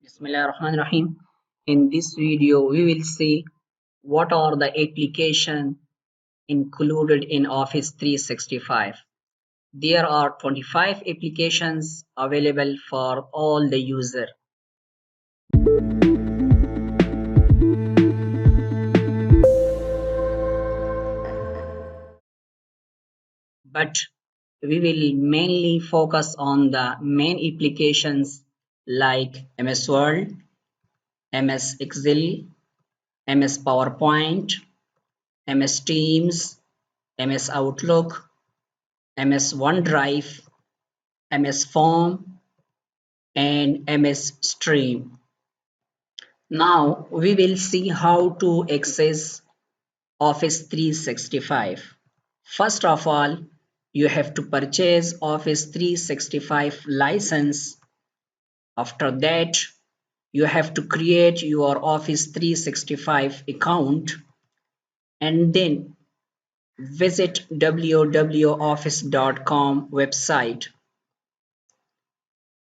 Bismillahirrahmanirrahim. In this video, we will see what are the applications included in Office 365. There are 25 applications available for all the user. But we will mainly focus on the main applications like MS Word, MS Excel, MS PowerPoint, MS Teams, MS Outlook, MS OneDrive, MS Form, and MS Stream. Now we will see how to access Office 365. First of all, you have to purchase Office 365 license. After that, you have to create your Office 365 account and then visit www.office.com website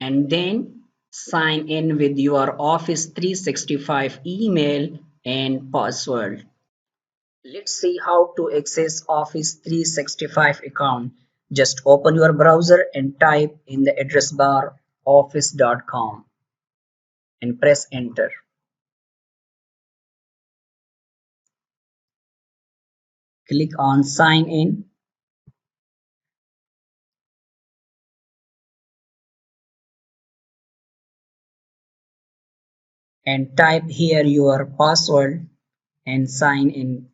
and then sign in with your Office 365 email and password. Let's see how to access Office 365 account. Just open your browser and type in the address bar office.com and press enter. Click on sign in. And type here your password and sign in.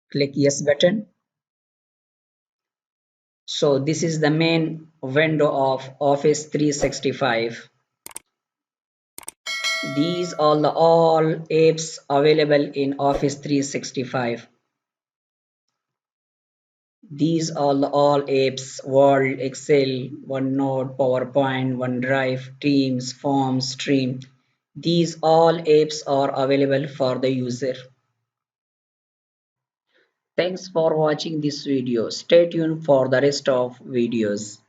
Click yes button. So this is the main window of Office 365. These are the all apps available in Office 365. These are the all apps: Word, Excel, OneNote, PowerPoint, OneDrive, Teams, Forms, Stream. These all apps are available for the user. Thanks for watching this video. Stay tuned for the rest of videos.